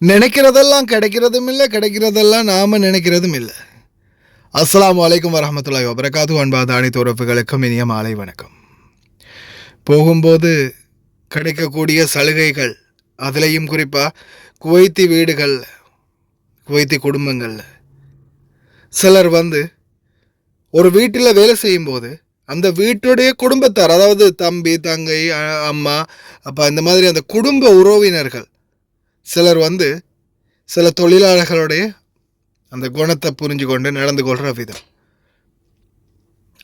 நினைக்கிறதெல்லாம் கிடைக்கிறதும் இல்லை, கிடைக்கிறதெல்லாம் நாம் நினைக்கிறதும் இல்லை. அஸ்ஸலாமு அலைக்கும் வரஹ்மத்துல்லாஹி வபரகாத்துஹு. அன்பார்ந்த அனைத்து உறவுகளுக்கும் இனிய மாலை வணக்கம். போகும்போது கிடைக்கக்கூடிய சலுகைகள், அதுலேயும் குறிப்பாக குவைத்தி வீடுகள், குவைத்தி குடும்பங்கள், சிலர் ஒரு வீட்டில் வேலை செய்யும்போது அந்த வீட்டுடைய குடும்பத்தார், அதாவது தம்பி, தங்கை, அம்மா, அப்பா, இந்த மாதிரி அந்த குடும்ப உறவினர்கள் சிலர் சில தொழிலாளர்களுடைய அந்த குணத்தை புரிஞ்சு கொண்டு நடந்து கொள்கிற விதம்.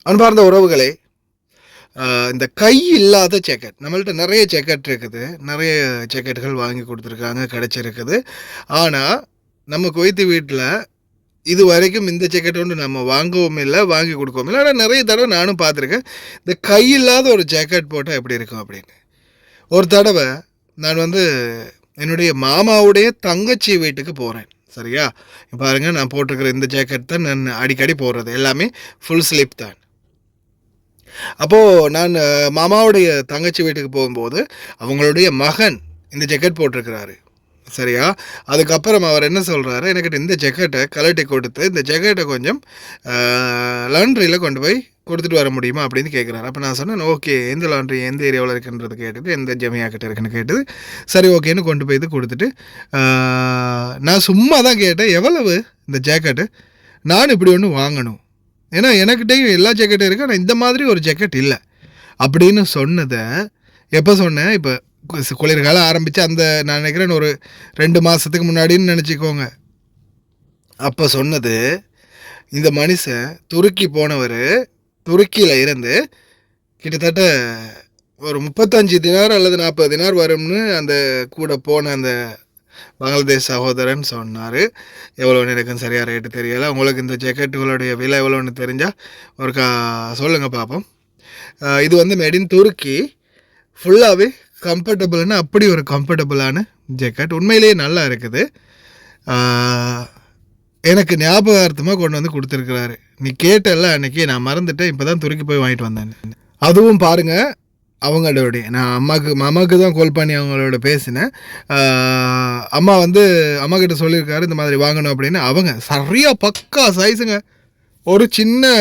அன்பார்ந்த உறவுகளே, இந்த கை இல்லாத ஜாக்கெட், நம்மள்ட்ட நிறைய ஜாக்கெட் இருக்குது, நிறைய ஜாக்கெட்டுகள் வாங்கி கொடுத்துருக்காங்க, கிடச்சிருக்குது. ஆனால் நம்ம குவைத்து வீட்டில் இது வரைக்கும் இந்த ஜாக்கெட் ஒன்று நம்ம வாங்கவும் இல்லை, வாங்கி கொடுக்கவும் இல்லை. ஆனால் நிறைய தடவை நானும் பார்த்துருக்கேன், இந்த கை இல்லாத ஒரு ஜாக்கெட் போட்டால் எப்படி இருக்கும் அப்படின்னு. ஒரு தடவை நான் என்னுடைய மாமாவுடைய தங்கச்சி வீட்டுக்கு போகிறேன். சரியா, பாருங்கள், நான் போட்டிருக்கிற இந்த ஜாக்கெட் தான் நான் அடிக்கடி போடுறது, எல்லாமே ஃபுல் ஸ்லீப் தான். அப்போது நான் மாமாவுடைய தங்கச்சி வீட்டுக்கு போகும்போது அவங்களுடைய மகன் இந்த ஜாக்கெட் போட்டிருக்கிறாரு. சரியா, அதுக்கப்புறம் அவர் என்ன சொல்கிறாரு, எனக்கிட்ட இந்த ஜாக்கெட்டை கலட்டி கொடுத்து இந்த ஜாக்கெட்டை கொஞ்சம் லாண்ட்ரியில் கொண்டு போய் கொடுத்துட்டு வர முடியுமா அப்படின்னு கேட்குறாரு. அப்போ நான் சொன்னேன், ஓகே, எந்த லாண்ட்ரி எந்த ஏரியாவில் இருக்குன்றது கேட்டுட்டு, எந்த ஜமியா கிட்ட இருக்குன்னு கேட்டது. சரி, ஓகேன்னு கொண்டு போய் இது கொடுத்துட்டு, நான் சும்மா தான் கேட்டேன், எவ்வளவு இந்த ஜாக்கெட்டு, நான் இப்படி ஒன்று வாங்கணும், ஏன்னா எனக்கிட்டையும் எல்லா ஜாக்கெட்டும் இருக்குது, ஆனால் இந்த மாதிரி ஒரு ஜாக்கெட் இல்லை அப்படின்னு சொன்னதை எப்போ சொன்னேன், இப்போ குளிர்காலம் ஆரம்பித்து அந்த நான் நினைக்கிறேன் ஒரு 2 மாதத்துக்கு முன்னாடின்னு நினச்சிக்கோங்க. அப்போ சொன்னது, இந்த மனுஷன் துருக்கி போனவர், துருக்கியில் இருந்து கிட்டத்தட்ட ஒரு 35 தினார் அல்லது 40 தினார் வரும்னு அந்த கூட போன அந்த பங்களாதேஷ் சகோதரன் சொன்னார். எவ்வளோன்னு எனக்கும் சரியாக ரேட்டு தெரியலை. உங்களுக்கு இந்த ஜாக்கெட்டுகளுடைய விலை எவ்வளோன்னு தெரிஞ்சால் ஒரு சொல்லுங்கள் பார்ப்போம். இது மேட் இன் துருக்கி, ஃபுல்லாகவே கம்ஃபர்டபுள்னு, அப்படி ஒரு கம்ஃபர்டபுளான ஜாக்கெட், உண்மையிலேயே நல்லா இருக்குது. எனக்கு ஞாபகார்த்தமாக கொண்டு கொடுத்துருக்குறாரு. நீ கேட்டல அன்றைக்கி, நான் மறந்துட்டேன், இப்போ தான் துருக்கி போய் வாங்கிட்டு வந்தேன். அதுவும் பாருங்கள், அவங்களுடைய நான் மாமாவுக்கு தான் கால் பண்ணி அவங்களோட பேசினேன். அம்மா அம்மாக்கிட்ட சொல்லியிருக்காரு இந்த மாதிரி வாங்கணும் அப்படின்னு. அவங்க சரியாக பக்கா சைஸுங்க, ஒரு சின்ன,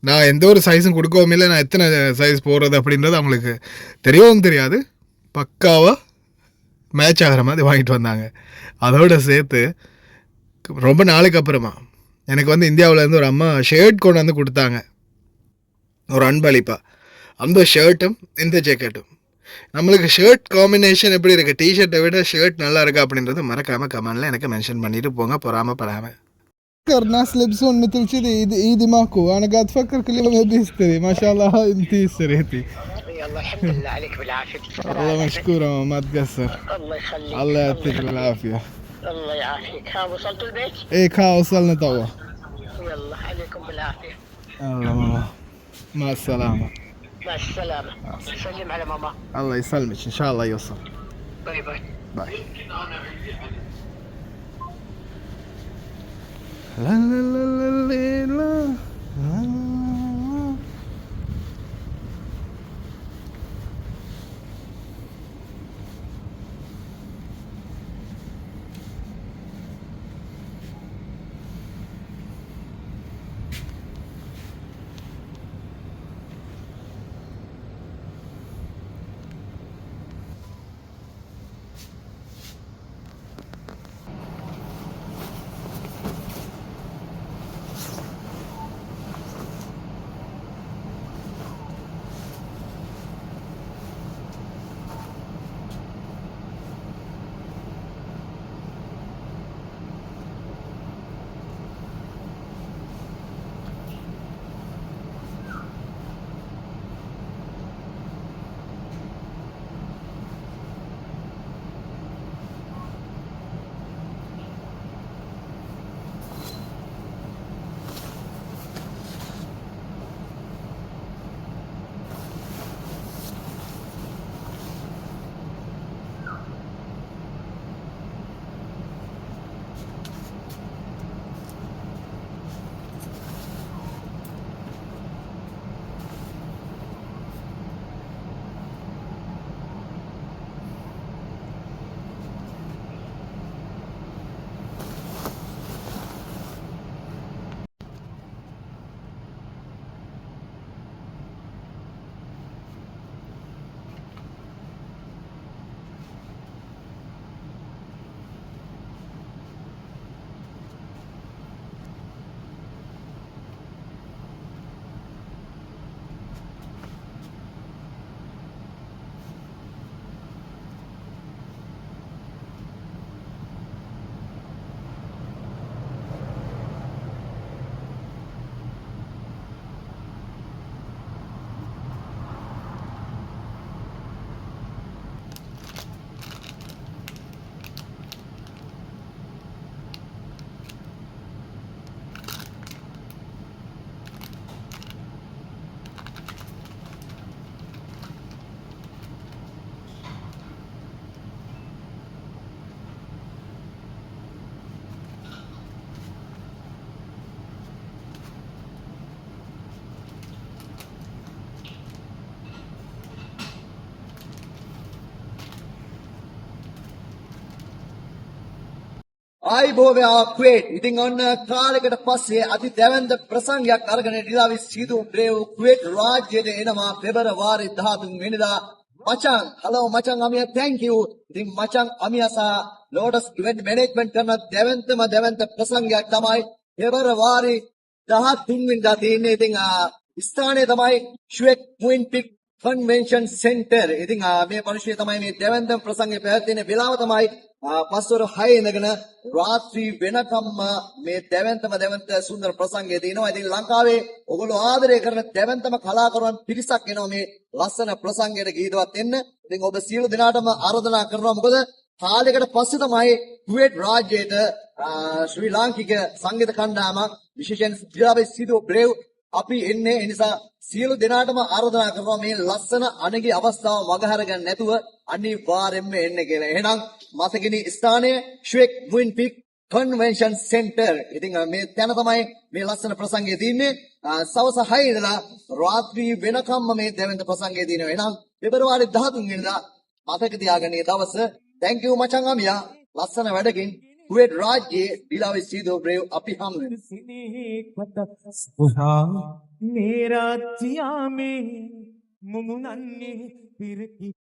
நான் எந்த ஒரு சைஸும் கொடுக்கவும் இல்லை, நான் எத்தனை சைஸ் போடுறது அப்படின்றது அவங்களுக்கு தெரியவும் தெரியாது, பக்காவாக மேட்ச் ஆகிற மாதிரி வாங்கிட்டு வந்தாங்க. அதோடு சேர்த்து ரொம்ப நாளைக்கு அப்புறமா எனக்கு இந்தியாவிலேருந்து ஒரு அம்மா ஷர்ட் கொண்டு கொடுத்தாங்க, ஒரு அன்பளிப்பாக. அந்த ஷர்ட்டும் இந்த ஜாக்கெட்டும், நம்மளுக்கு ஷர்ட் காம்பினேஷன் எப்படி இருக்குது, டிஷர்ட்டை விட ஷர்ட் நல்லா இருக்கா அப்படின்றது மறக்காமல் கமெண்டில் எனக்கு மென்ஷன் பண்ணிவிட்டு போங்க, பொறாமப்படாமல். ناس يلبسون مثل كذي ايدي ماكو، انا قاعد افكر كل يوم ابي اشتري. ما شاء الله انت اشتريتي. يلا الحمد لله عليك بالعافيه. والله مشكوره، ما تقصر. الله يخليك. الله يعطيك العافيه. الله يعافيك. ها وصلتوا البيت؟ ايه كا وصلنا توا. يلا عليكم بالعافيه. الله ماما، مع السلامه. مع السلامه. سلم على ماما. الله يسلمك، ان شاء الله يوصل. باي باي. باي. لا لا لا لا لا. ආයිබෝවයා ක්වේට්. ඉතින් ඔන්න කාලයකට පස්සේ අති දැවැන්ත ප්‍රසංගයක් අරගෙන ඩිලාවිස් සීදු බ්‍රේව් ක්වේට් රාජ්‍යයට එනවා පෙබරවාරි 13 වෙනිදා. මචං, hello මචං අමියා, thank you. ඉතින් මචං අමියා සහ ලෝටස් ඉවෙන්ට් මැනේජ්මන්ට් කරන දැවැන්ත ප්‍රසංගයක් තමයි පෙබරවාරි 13 වෙනිදා තියෙන්නේ. ඉතින් ස්ථානය තමයි ෂුවෙක් මුයින්පික් කන්වෙන්ෂන් සෙන්ටර්. ඉතින් මේ පරිශ්‍රය තමයි මේ දැවැන්තම ප්‍රසංගය පැවැත්වෙන වෙලාව තමයි පස්වර 6 ඉඳගෙන රාත්‍රී වෙනකම්ම මේ දැවැන්ත සුන්දර ප්‍රසංගය තියෙනවා. ඉතින් ලංකාවේ ඔයගොල්ලෝ ආදරය කරන දැවැන්තම කලාකරුවන් පිරිසක් එනවා මේ ලස්සන ප්‍රසංගයට ගීතවත් වෙන්න. ඉතින් ඔබ සියලු දෙනාටම ආරාධනා කරනවා. මොකද කාලයකට පස්සේ තමයි කුවේට් රාජ්‍යයට ශ්‍රී ලාංකික සංගීත කණ්ඩායමක් විශේෂයෙන් ඩිලාවිස් සීදු බ්‍රේව් අපි එන්නේ. ඒ නිසා සියලු දෙනාටම ආරාධනා කරනවා මේ ලස්සන අනගි අවස්ථාව මගහර ගන්න නැතුව අනිවාර්යෙන්ම එන්න කියලා. එහෙනම් මතකිනි ස්ථානය ෂුවෙක් මුයින්පික් කන්වෙන්ෂන් සෙන්ටර්. ඉතින් මේ තැන තමයි මේ ලස්සන ප්‍රසංගය තියෙන්නේ. සවස් 6 ඉඳලා රාත්‍රී වෙනකම්ම මේ දැවැන්ත ප්‍රසංගය තියෙනවා. එහෙනම් පෙබරවාරි 13 වෙනිදා මතක තියාගන්න මේ දවස. thank you මචං අමියා. ලස්සන වැඩකින් කුවේට් රාජ්‍යයේ ඩිලාවිස් සීදු බ්‍රේව් අපි හමු වෙනවා. मेरा जिया में मुमुनन्ने फिर की